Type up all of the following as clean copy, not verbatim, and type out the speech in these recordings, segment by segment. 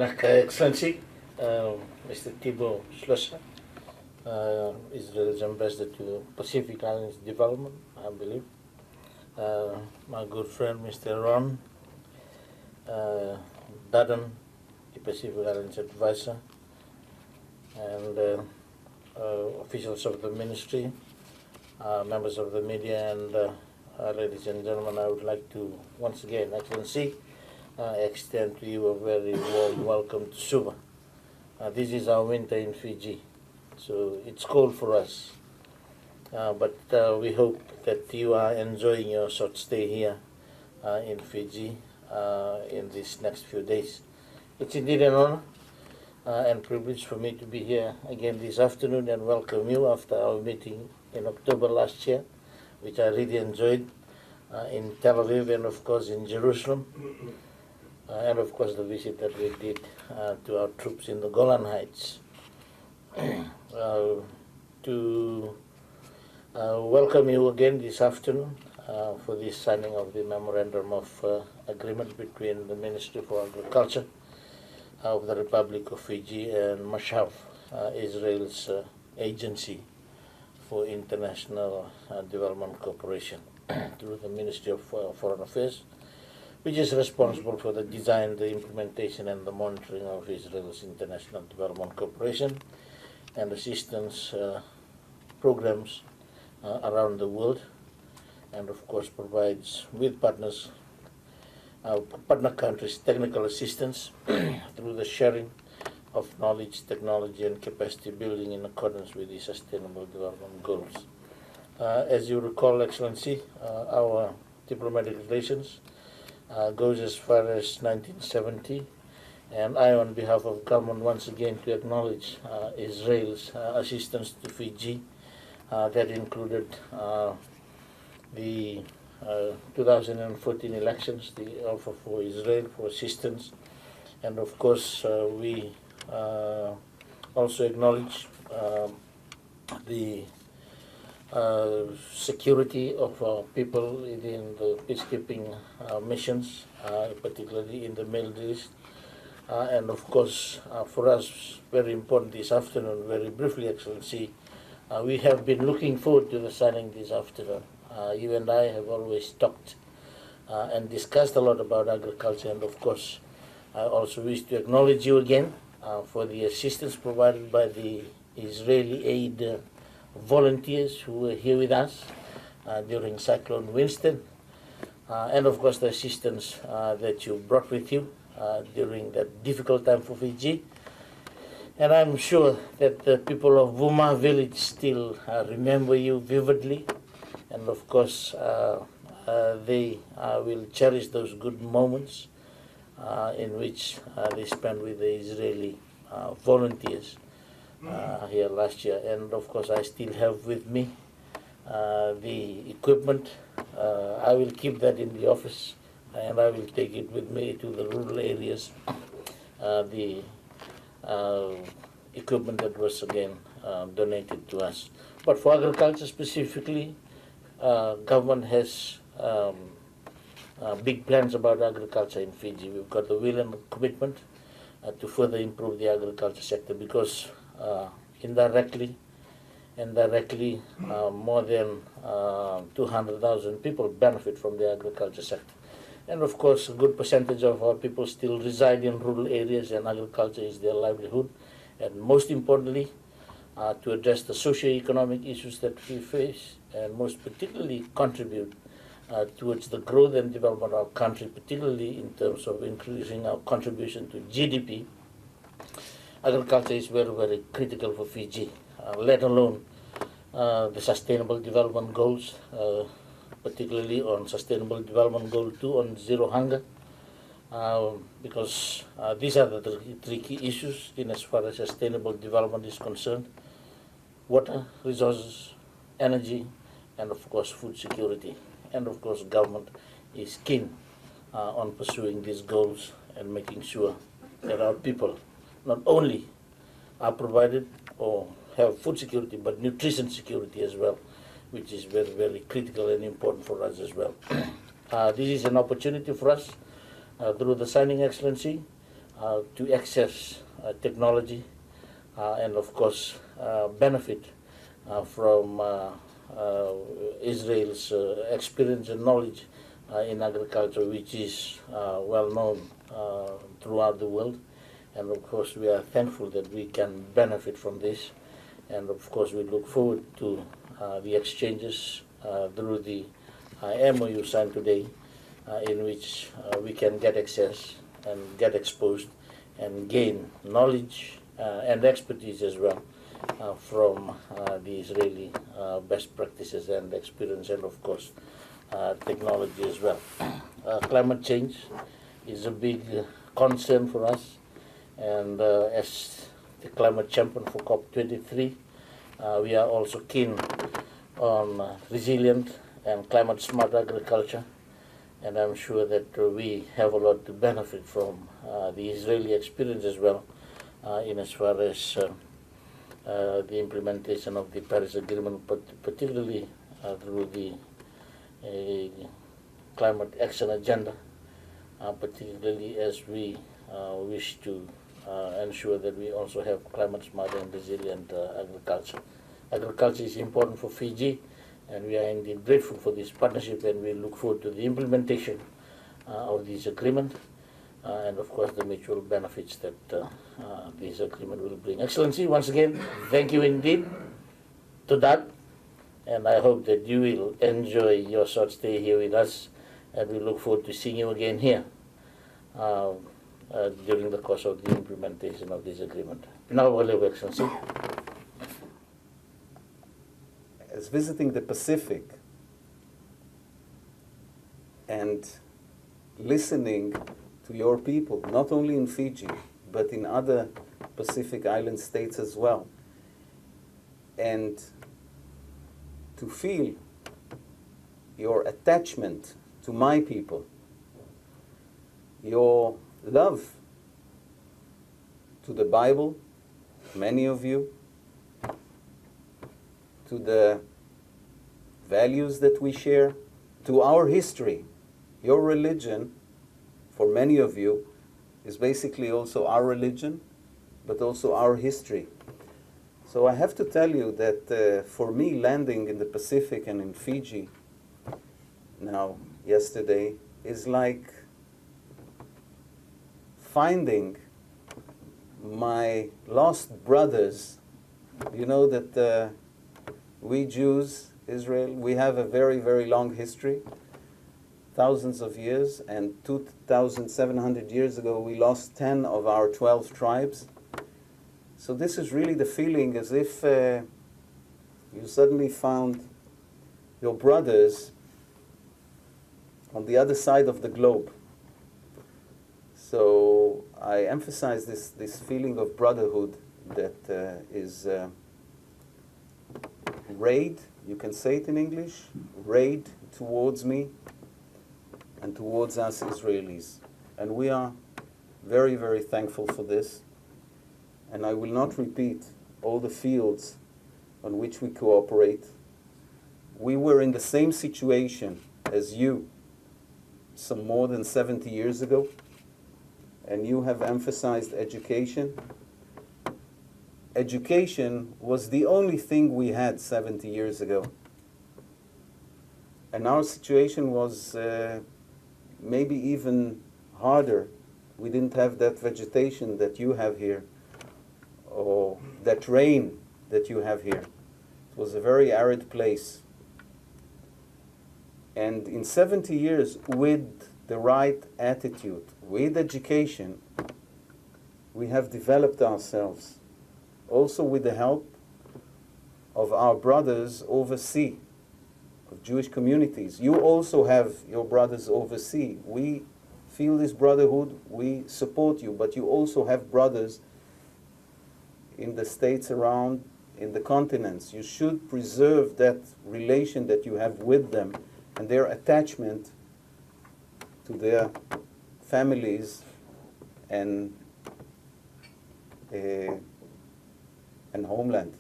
Excellency, Mr. Thibaut Schlosser, Israel's ambassador to Pacific Islands Development, I believe. My good friend, Mr. Ron Dutton, the Pacific Islands advisor, and officials of the ministry, members of the media, and ladies and gentlemen, I would like to once again, Excellency, extend to you a very warm welcome to Suva. This is our winter in Fiji, so it's cold for us, but we hope that you are enjoying your short stay here in Fiji in these next few days. It's indeed an honor and privilege for me to be here again this afternoon and welcome you after our meeting in October last year, which I really enjoyed in Tel Aviv and of course in Jerusalem, and of course the visit that we did to our troops in the Golan Heights. To welcome you again this afternoon for this signing of the Memorandum of Agreement between the Ministry for Agriculture of the Republic of Fiji and MOU, Israel's agency for international development cooperation through the Ministry of Foreign Affairs, which is responsible for the design, the implementation, and the monitoring of Israel's international development cooperation and assistance programs around the world, and of course provides with partner countries technical assistance through the sharing of knowledge, technology, and capacity building in accordance with the Sustainable Development Goals. As you recall, Excellency, our diplomatic relations goes as far as 1970, and I, on behalf of government, once again to acknowledge Israel's assistance to Fiji. That included the 2014 elections, the offer for Israel for assistance, and of course we also acknowledge the security of our people in the peacekeeping missions, particularly in the Middle East. And of course, for us, very important this afternoon, very briefly, Excellency, we have been looking forward to the signing this afternoon. You and I have always talked and discussed a lot about agriculture, and of course, I also wish to acknowledge you again for the assistance provided by the Israeli aid volunteers who were here with us during Cyclone Winston, and of course the assistance that you brought with you during that difficult time for Fiji. And I'm sure that the people of Vuma village still remember you vividly, and of course they will cherish those good moments in which they spent with the Israeli volunteers here last year. And of course I still have with me the equipment. I will keep that in the office and I will take it with me to the rural areas, the equipment that was again donated to us. But for agriculture specifically, government has big plans about agriculture in Fiji. We've got the will and commitment to further improve the agriculture sector because indirectly, more than 200,000 people benefit from the agriculture sector. And of course, a good percentage of our people still reside in rural areas and agriculture is their livelihood. And most importantly, to address the socio-economic issues that we face and most particularly contribute towards the growth and development of our country, particularly in terms of increasing our contribution to GDP, agriculture is very, very critical for Fiji, let alone the Sustainable Development Goals, particularly on Sustainable Development Goal 2 on zero hunger, because these are the three key issues in as far as sustainable development is concerned: water, resources, energy, and of course food security. And of course government is keen on pursuing these goals and making sure that our people not only are provided or have food security, but nutrition security as well, which is very, very critical and important for us as well. This is an opportunity for us through the signing, Excellency, to access technology and of course benefit from Israel's experience and knowledge in agriculture, which is well known throughout the world. And of course we are thankful that we can benefit from this. And of course we look forward to the exchanges through the MOU signed today, in which we can get access and get exposed and gain knowledge and expertise as well from the Israeli best practices and experience, and of course technology as well. Climate change is a big concern for us, and as the climate champion for COP23, we are also keen on resilient and climate smart agriculture, and I'm sure that we have a lot to benefit from the Israeli experience as well, in as far as the implementation of the Paris Agreement, but particularly through the climate action agenda, particularly as we wish to ensure that we also have climate smart and resilient agriculture. Agriculture is important for Fiji, and we are indeed grateful for this partnership, and we look forward to the implementation of this agreement and of course the mutual benefits that this agreement will bring. Excellency, once again, thank you indeed to that, and I hope that you will enjoy your short stay here with us, and we look forward to seeing you again here during the course of the implementation of this agreement. Now, Excellency. As visiting the Pacific and listening to your people, not only in Fiji, but in other Pacific Island states as well, and to feel your attachment to my people, your love to the Bible, many of you, to the values that we share, to our history. Your religion, for many of you, is basically also our religion, but also our history. So I have to tell you that for me, landing in the Pacific and in Fiji now, yesterday, is like finding my lost brothers. You know that we Jews, Israel, we have a very, very long history, thousands of years, and 2,700 years ago we lost 10 of our 12 tribes. So this is really the feeling as if you suddenly found your brothers on the other side of the globe. So I emphasize this feeling of brotherhood that is raid, you can say it in English, raid towards me and towards us Israelis. And we are very, very thankful for this. And I will not repeat all the fields on which we cooperate. We were in the same situation as you some more than 70 years ago, and you have emphasized education. Education was the only thing we had 70 years ago. And our situation was maybe even harder. We didn't have that vegetation that you have here, or that rain that you have here. It was a very arid place. And in 70 years, with the right attitude, with education, we have developed ourselves. Also with the help of our brothers overseas, of Jewish communities. You also have your brothers overseas. We feel this brotherhood, we support you, but you also have brothers in the states around, in the continents. You should preserve that relation that you have with them and their attachment to their families and homeland.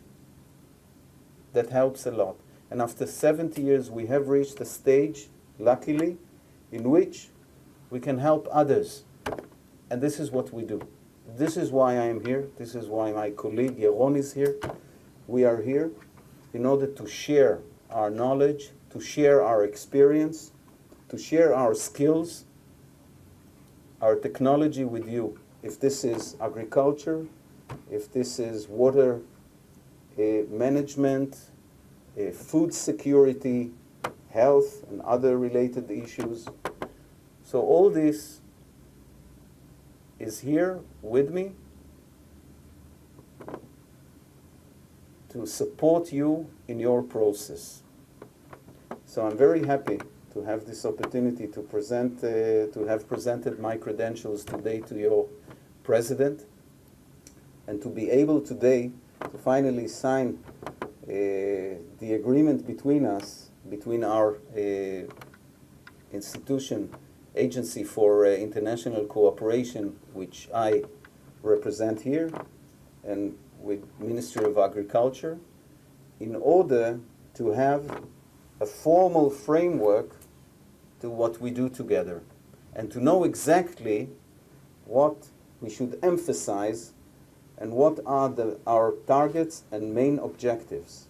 That helps a lot. And after 70 years, we have reached a stage, luckily, in which we can help others And this is what we do. This is why I am here. This is why my colleague Yaron is here. We are here in order to share our knowledge, to share our experience, to share our skills, our technology with you. If this is agriculture, if this is water management, food security, health, and other related issues. So all this is here with me to support you in your process. So I'm very happy to have this opportunity to present, to have presented my credentials today to your president, and to be able today to finally sign the agreement between us, between our institution, Agency for International Cooperation, which I represent here, and with Ministry of Agriculture, in order to have a formal framework to what we do together, and to know exactly what we should emphasize and what are our targets and main objectives.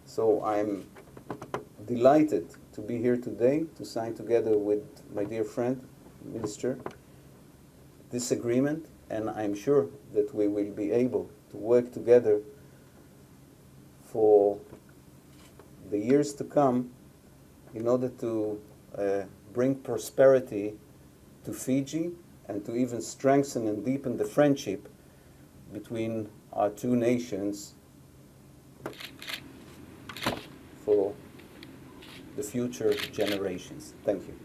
So I'm delighted to be here today to sign together with my dear friend, Minister, this agreement, and I'm sure that we will be able to work together for the years to come in order to bring prosperity to Fiji and to even strengthen and deepen the friendship between our two nations for the future generations. Thank you.